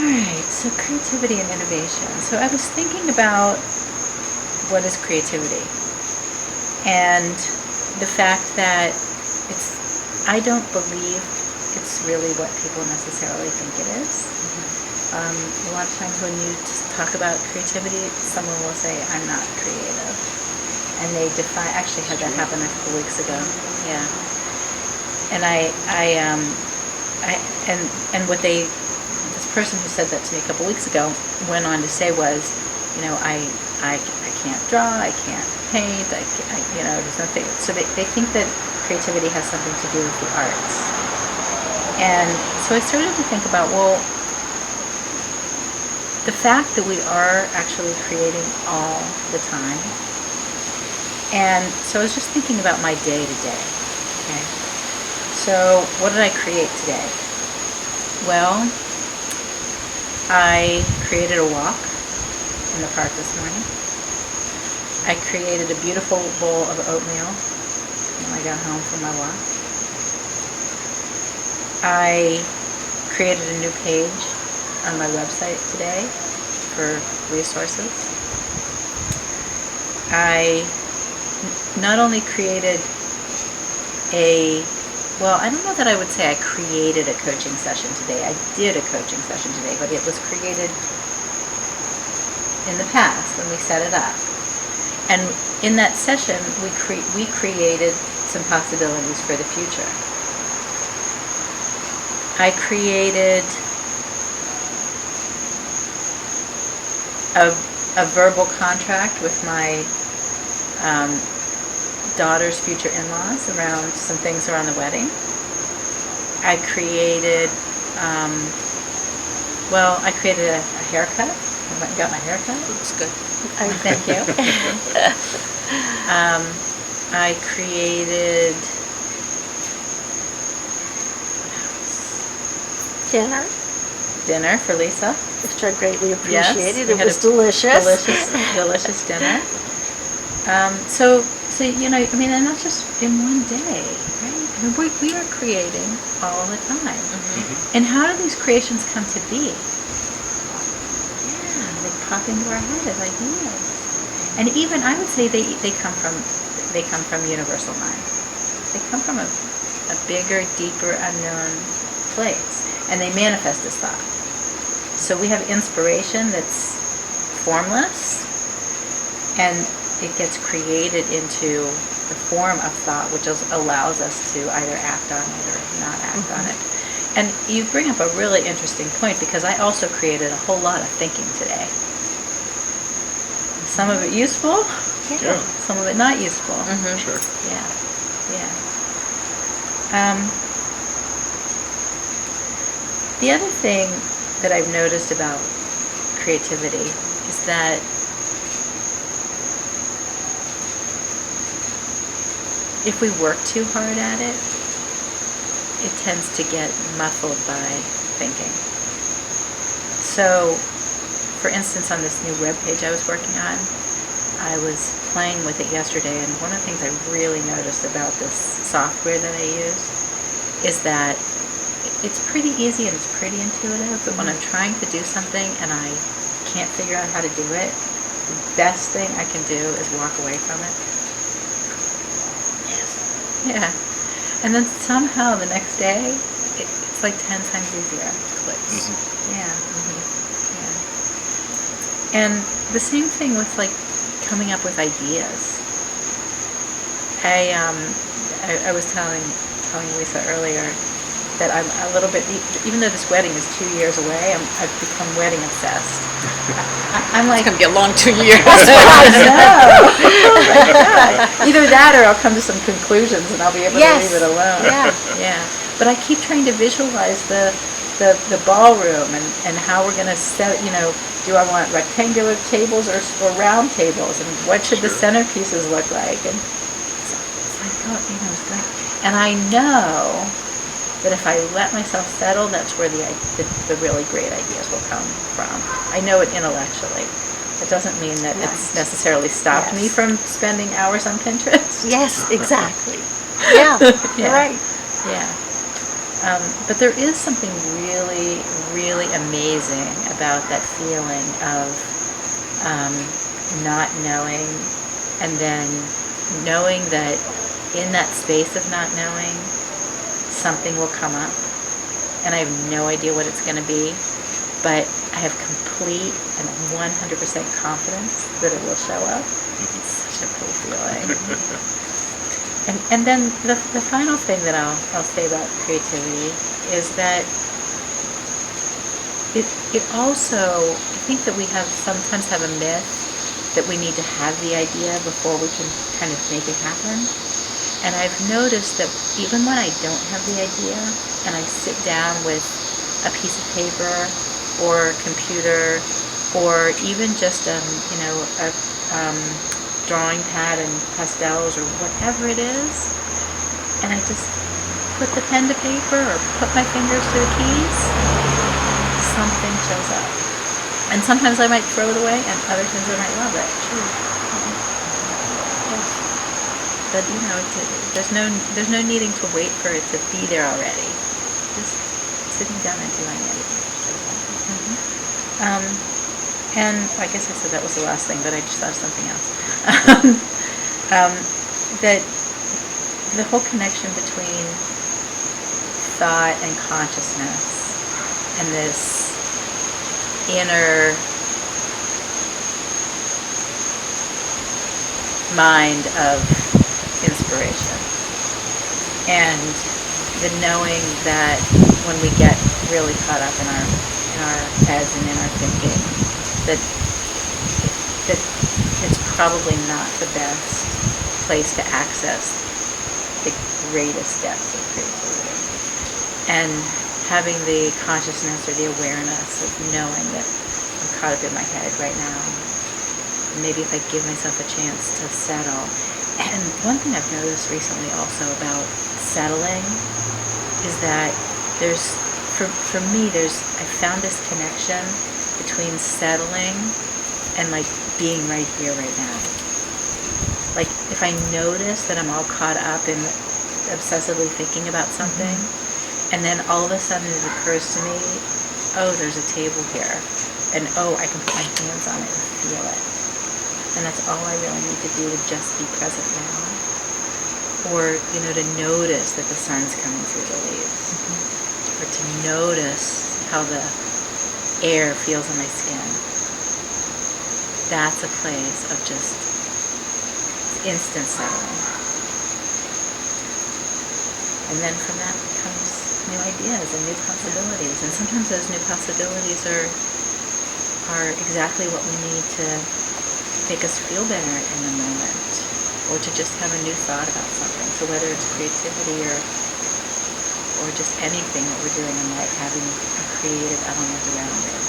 All right, so creativity and innovation. So I was thinking about what is creativity and the fact that I don't believe it's really what people necessarily think it is. A lot of times when you talk about creativity, someone will say, I'm not creative. And they actually had that happen a couple weeks ago. Yeah. And this person who said that to me a couple weeks ago went on to say was, I can't draw, I can't paint, there's nothing. So they think that creativity has something to do with the arts. And so I started to think about, well, the fact that we are actually creating all the time. And so I was just thinking about my day to day. Okay. So what did I create today? Well, I created a walk in the park this morning. I created a beautiful bowl of oatmeal when I got home from my walk. I created a new page on my website today for resources. I not only created I don't know that I would say I created a coaching session today. I did a coaching session today, but it was created in the past when we set it up. And in that session, we created some possibilities for the future. I created a verbal contract with my daughter's future in-laws around some things around the wedding. I created, I created a haircut. I went and got my haircut. Looks good. Thank you. I created dinner for Lisa. Which I greatly appreciated. Yes, it was delicious. Delicious dinner. And that's just in one day, right? I mean, we are creating all the time. Mm-hmm. And how do these creations come to be? Yeah, they pop into our head as ideas. And even I would say they come from universal mind. They come from a bigger, deeper, unknown place, and they manifest as thought. So we have inspiration that's formless, and it gets created into the form of thought, which allows us to either act on it or not act on it. And you bring up a really interesting point, because I also created a whole lot of thinking today. Some of it useful, some of it not useful. Mm-hmm. Sure. Yeah. The other thing that I've noticed about creativity is that if we work too hard at it, it tends to get muffled by thinking. So, for instance, on this new web page I was working on, I was playing with it yesterday, and one of the things I really noticed about this software that I use is that it's pretty easy and it's pretty intuitive, but when I'm trying to do something and I can't figure out how to do it, the best thing I can do is walk away from it. Yeah. And then somehow the next day, it's like 10 times easier. Clicks. Mm-hmm. Yeah. Mm-hmm. Yeah. And the same thing with coming up with ideas. I was telling Lisa earlier that I'm a little bit, even though this wedding is 2 years away, I've become wedding obsessed. I'm like, it's going to be a long 2 years. I know. Oh my God. Either that or I'll come to some conclusions and I'll be able to leave it alone. Yeah. But I keep trying to visualize the ballroom and how we're going to set, do I want rectangular tables or round tables, and what should the centerpieces look like? And it's like, it's like, and I know that if I let myself settle, that's where the really great ideas will come from. I know it intellectually. It doesn't mean that it's necessarily stopped me from spending hours on Pinterest. Yes, exactly. Yeah, you're right. Yeah. But there is something really, really amazing about that feeling of not knowing, and then knowing that in that space of not knowing, something will come up, and I have no idea what it's going to be, but I have complete and 100% confidence that it will show up. It's such a cool feeling. And then the final thing that I'll say about creativity is that it also, I think that we sometimes have a myth that we need to have the idea before we can kind of make it happen. And I've noticed that even when I don't have the idea and I sit down with a piece of paper or a computer or even just a drawing pad and pastels or whatever it is, and I just put the pen to paper or put my fingers to the keys, something shows up. And sometimes I might throw it away, and other times I might love it. Yes. But there's no needing to wait for it to be there already. Just sitting down and doing it. And I guess I said that was the last thing, but I just thought of something else. That the whole connection between thought and consciousness and this inner mind of inspiration, and the knowing that when we get really caught up in our heads and in our thinking, that it's probably not the best place to access the greatest depths of creativity. And having the consciousness or the awareness of knowing that I'm caught up in my head right now, maybe if I give myself a chance to settle. And one thing I've noticed recently also about settling is that for me, I found this connection between settling and like being right here, right now. Like if I notice that I'm all caught up in obsessively thinking about something, and then all of a sudden it occurs to me, oh, there's a table here, and oh, I can put my hands on it and feel it. And that's all I really need to do, to just be present now. Or, to notice that the sun's coming through the leaves. Or to notice how the air feels on my skin. That's a place of just instant settling. And then from that comes new ideas and new possibilities. And sometimes those new possibilities are exactly what we need to make us feel better in the moment, or to just have a new thought about something. So whether it's creativity or just anything that we're doing in life, having a creative element around it.